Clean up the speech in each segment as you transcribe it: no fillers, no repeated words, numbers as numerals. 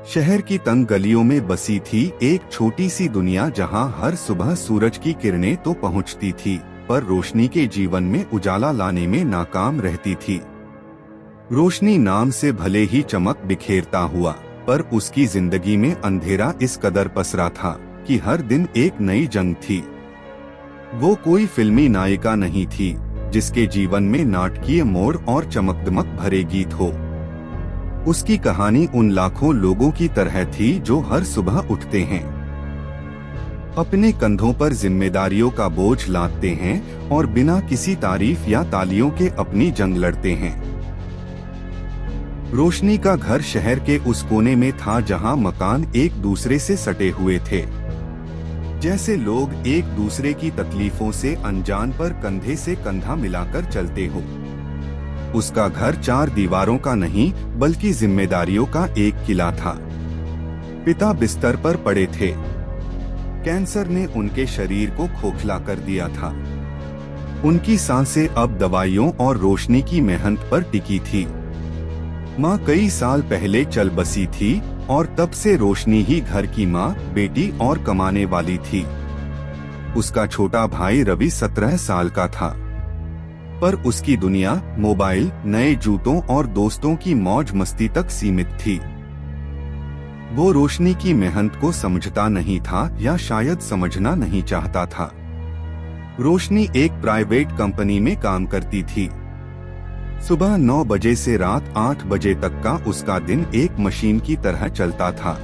शहर की तंग गलियों में बसी थी एक छोटी सी दुनिया, जहां हर सुबह सूरज की किरणें तो पहुंचती थी, पर रोशनी के जीवन में उजाला लाने में नाकाम रहती थी। रोशनी नाम से भले ही चमक बिखेरता हुआ, पर उसकी जिंदगी में अंधेरा इस कदर पसरा था कि हर दिन एक नई जंग थी। वो कोई फिल्मी नायिका नहीं थी जिसके जीवन में नाटकीय मोड़ और चमकदमक भरे गीत हो। उसकी कहानी उन लाखों लोगों की तरह थी जो हर सुबह उठते हैं, अपने कंधों पर जिम्मेदारियों का बोझ लादते हैं और बिना किसी तारीफ या तालियों के अपनी जंग लड़ते हैं। रोशनी का घर शहर के उस कोने में था जहां मकान एक दूसरे से सटे हुए थे, जैसे लोग एक दूसरे की तकलीफों से अनजान पर कंधे से कंधा मिलाकर चलते हो। उसका घर चार दीवारों का नहीं बल्कि जिम्मेदारियों का एक किला था। पिता बिस्तर पर पड़े थे। कैंसर ने उनके शरीर को खोखला कर दिया था। उनकी सांसें अब दवाइयों और रोशनी की मेहनत पर टिकी थी। माँ कई साल पहले चल बसी थी और तब से रोशनी ही घर की माँ, बेटी और कमाने वाली थी। उसका छोटा भाई रवि 17 साल का था, पर उसकी दुनिया मोबाइल, नए जूतों और दोस्तों की मौज मस्ती तक सीमित थी। वो रोशनी की मेहनत को समझता नहीं था या शायद समझना नहीं चाहता था। रोशनी एक प्राइवेट कंपनी में काम करती थी। सुबह 9 बजे से रात 8 बजे तक का उसका दिन एक मशीन की तरह चलता था।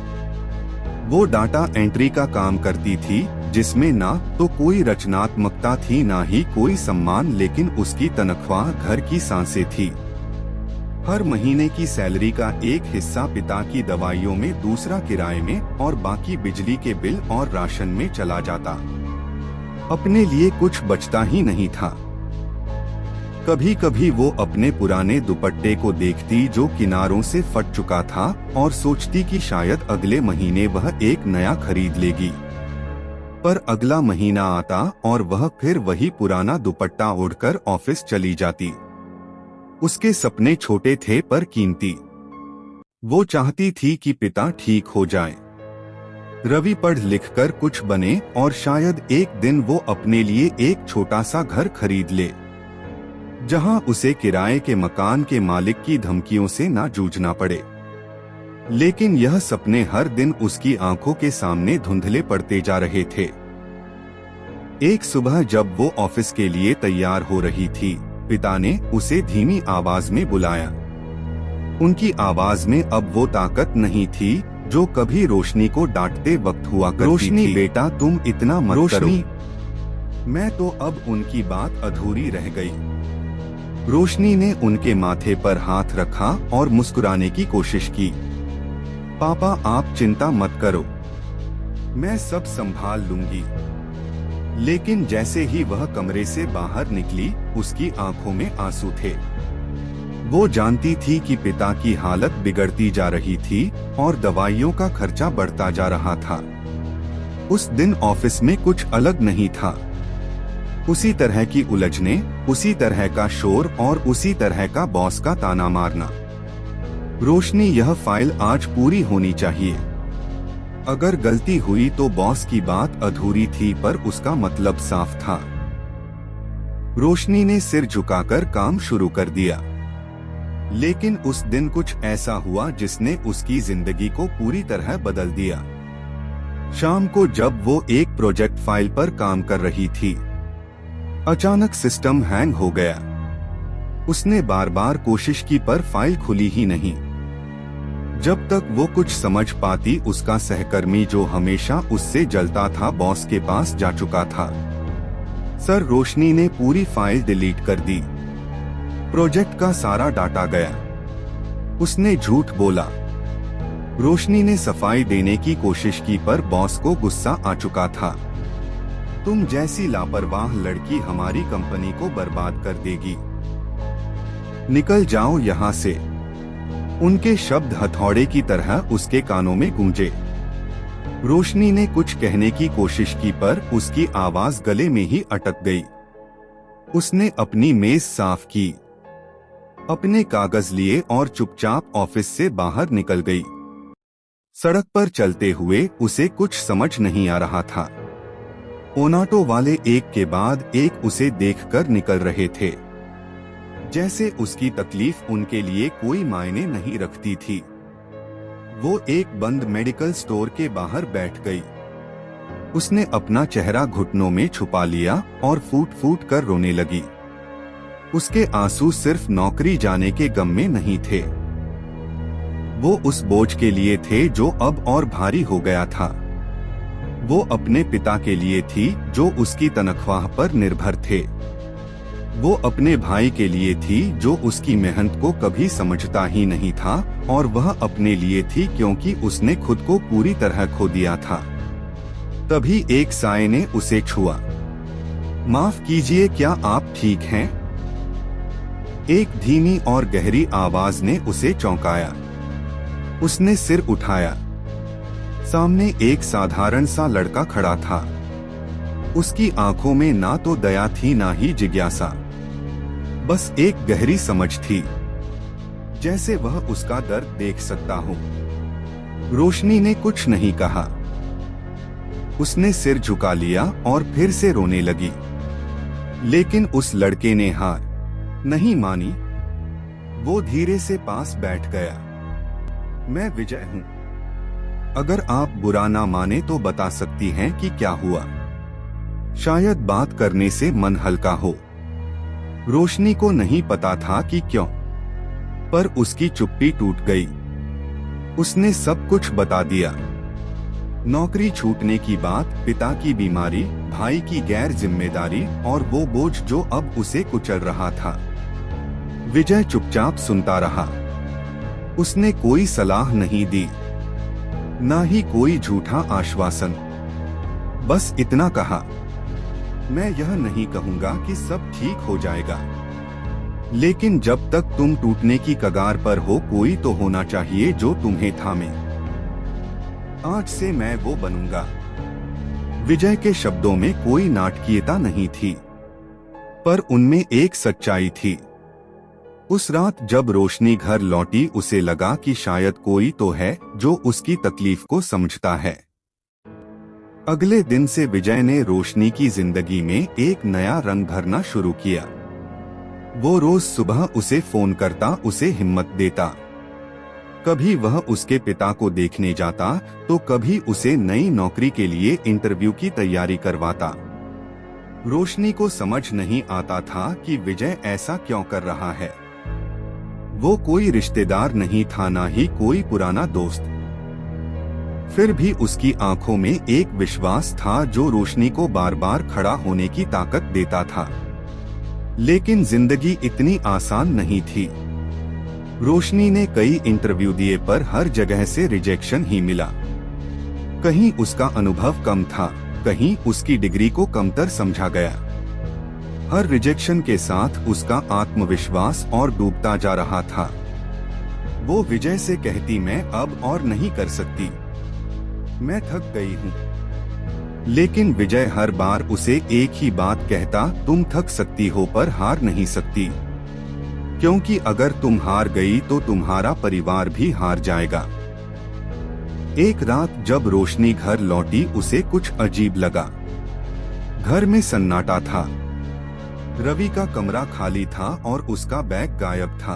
वो डाटा एंट्री का काम करती थी, जिसमें ना तो कोई रचनात्मकता थी ना ही कोई सम्मान, लेकिन उसकी तनख्वाह घर की सांसें थी। हर महीने की सैलरी का एक हिस्सा पिता की दवाइयों में, दूसरा किराए में और बाकी बिजली के बिल और राशन में चला जाता। अपने लिए कुछ बचता ही नहीं था। कभी कभी वो अपने पुराने दुपट्टे को देखती जो किनारों से फट चुका था और सोचती कि शायद अगले महीने वह एक नया खरीद लेगी। पर अगला महीना आता और वह फिर वही पुराना दुपट्टा ओढ़कर ऑफिस चली जाती। उसके सपने छोटे थे पर कीमती। वो चाहती थी कि पिता ठीक हो जाए, रवि पढ़ लिखकर कुछ बने और शायद एक दिन वो अपने लिए एक छोटा सा घर खरीद ले, जहां उसे किराए के मकान के मालिक की धमकियों से ना जूझना पड़े। लेकिन यह सपने हर दिन उसकी आंखों के सामने धुंधले पड़ते जा रहे थे। एक सुबह जब वो ऑफिस के लिए तैयार हो रही थी, पिता ने उसे धीमी आवाज में बुलाया। उनकी आवाज में अब वो ताकत नहीं थी जो कभी रोशनी को डांटते वक्त हुआ करती थी। रोशनी बेटा, तुम इतना मत करो। मैं तो अब उनकी बात अधूरी रह गई। रोशनी ने उनके माथे पर हाथ रखा और मुस्कुराने की कोशिश की। पापा, आप चिंता मत करो, मैं सब संभाल लूंगी। लेकिन जैसे ही वह कमरे से बाहर निकली, उसकी आंखों में आंसू थे। वो जानती थी कि पिता की हालत बिगड़ती जा रही थी और दवाइयों का खर्चा बढ़ता जा रहा था। उस दिन ऑफिस में कुछ अलग नहीं था। उसी तरह की उलझने, उसी तरह का शोर और उसी तरह का बॉस का ताना मारना। रोशनी, यह फाइल आज पूरी होनी चाहिए। अगर गलती हुई तो बॉस की बात अधूरी थी, पर उसका मतलब साफ था। रोशनी ने सिर झुकाकर काम शुरू कर दिया। लेकिन उस दिन कुछ ऐसा हुआ जिसने उसकी जिंदगी को पूरी तरह बदल दिया। शाम को जब वो एक प्रोजेक्ट फाइल पर काम कर रही थी, अचानक सिस्टम हैंग हो गया। उसने बार बार कोशिश की पर फाइल खुली ही नहीं। जब तक वो कुछ समझ पाती, उसका सहकर्मी जो हमेशा उससे जलता था, बॉस के पास जा चुका था। सर, रोशनी ने पूरी फाइल डिलीट कर दी। प्रोजेक्ट का सारा डाटा गया। उसने झूठ बोला। रोशनी ने सफाई देने की कोशिश की पर बॉस को गुस्सा आ चुका था। तुम जैसी लापरवाह लड़की हमारी कंपनी को बर्बाद कर देगी। निकल जाओ यहाँ से। उनके शब्द हथौड़े की तरह उसके कानों में गूंजे। रोशनी ने कुछ कहने की कोशिश की पर उसकी आवाज गले में ही अटक गई। उसने अपनी मेज साफ की, अपने कागज लिए और चुपचाप ऑफिस से बाहर निकल गई। सड़क पर चलते हुए उसे कुछ समझ नहीं आ रहा था। ऑटो वाले एक के बाद एक उसे देखकर निकल रहे थे, जैसे उसकी तकलीफ उनके लिए कोई मायने नहीं रखती थी। वो एक बंद मेडिकल स्टोर के बाहर बैठ गई। उसने अपना चेहरा घुटनों में छुपा लिया और फूट फूट कर रोने लगी। उसके आंसू सिर्फ नौकरी जाने के गम में नहीं थे, वो उस बोझ के लिए थे जो अब और भारी हो गया था। वो अपने पिता के लिए थी जो उसकी तनख्वाह पर निर्भर थे। वो अपने भाई के लिए थी जो उसकी मेहनत को कभी समझता ही नहीं था, और वह अपने लिए थी क्योंकि उसने खुद को पूरी तरह खो दिया था। तभी एक साए ने उसे छुआ। माफ कीजिए, क्या आप ठीक हैं? एक धीमी और गहरी आवाज ने उसे चौंकाया। उसने सिर उठाया। सामने एक साधारण सा लड़का खड़ा था। उसकी आंखों में ना तो दया थी ना ही जिज्ञासा, बस एक गहरी समझ थी, जैसे वह उसका दर्द देख सकता हो। रोशनी ने कुछ नहीं कहा। उसने सिर झुका लिया और फिर से रोने लगी। लेकिन उस लड़के ने हार नहीं मानी। वो धीरे से पास बैठ गया। मैं विजय हूँ। अगर आप बुरा ना माने तो बता सकती हैं कि क्या हुआ। शायद बात करने से मन हल्का हो। रोशनी को नहीं पता था कि क्यों, पर उसकी चुप्पी टूट गई। उसने सब कुछ बता दिया। नौकरी छूटने की बात, पिता की बीमारी, भाई की गैर जिम्मेदारी और वो बोझ जो अब उसे कुचल रहा था। विजय चुपचाप सुनता रहा। उसने कोई सलाह नहीं दी, ना ही कोई झूठा आश्वासन। बस इतना कहा, मैं यह नहीं कहूंगा कि सब ठीक हो जाएगा, लेकिन जब तक तुम टूटने की कगार पर हो, कोई तो होना चाहिए जो तुम्हें थामे। आज से मैं वो बनूंगा। विजय के शब्दों में कोई नाटकीयता नहीं थी, पर उनमें एक सच्चाई थी। उस रात जब रोशनी घर लौटी, उसे लगा कि शायद कोई तो है जो उसकी तकलीफ को समझता है। अगले दिन से विजय ने रोशनी की जिंदगी में एक नया रंग भरना शुरू किया। वो रोज सुबह उसे फोन करता, उसे हिम्मत देता। कभी वह उसके पिता को देखने जाता, तो कभी उसे नई नौकरी के लिए इंटरव्यू की तैयारी करवाता। रोशनी को समझ नहीं आता था कि विजय ऐसा क्यों कर रहा है। वो कोई रिश्तेदार नहीं था, ना ही कोई पुराना दोस्त। फिर भी उसकी आंखों में एक विश्वास था जो रोशनी को बार बार खड़ा होने की ताकत देता था। लेकिन जिंदगी इतनी आसान नहीं थी। रोशनी ने कई इंटरव्यू दिए, पर हर जगह से रिजेक्शन ही मिला। कहीं उसका अनुभव कम था, कहीं उसकी डिग्री को कमतर समझा गया। हर रिजेक्शन के साथ उसका आत्मविश्वास और डूबता जा रहा था। वो विजय से कहती, मैं अब और नहीं कर सकती, मैं थक गई हूँ। लेकिन विजय हर बार उसे एक ही बात कहता, तुम थक सकती हो पर हार नहीं सकती, क्योंकि अगर तुम हार गई तो तुम्हारा परिवार भी हार जाएगा। एक रात जब रोशनी घर लौटी, उसे कुछ अजीब लगा। घर में सन्नाटा था। रवि का कमरा खाली था और उसका बैग गायब था।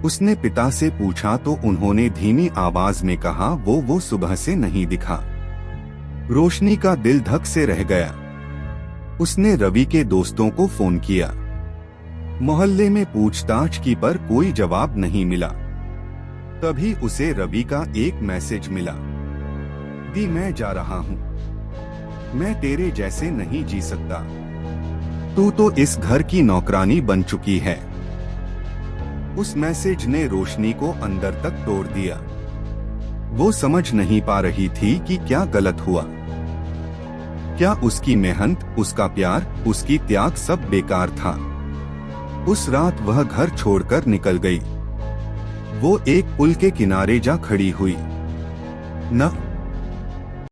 उसने पिता से पूछा तो उन्होंने धीमी आवाज में कहा, वो सुबह से नहीं दिखा। रोशनी का दिल धक से रह गया। उसने रवि के दोस्तों को फोन किया। मोहल्ले में पूछताछ की, पर कोई जवाब नहीं मिला। तभी उसे रवि का एक मैसेज मिला, दी मैं जा रहा हूँ, मैं तेरे जैसे नहीं जी सकता, तू तो इस घर की नौकरानी बन चुकी है। उस मैसेज ने रोशनी को अंदर तक तोड़ दिया। वो समझ नहीं पा रही थी कि क्या गलत हुआ। क्या उसकी मेहनत, उसका प्यार, उसकी त्याग सब बेकार था? उस रात वह घर छोड़कर निकल गई। वो एक पुल के किनारे जा खड़ी हुई। न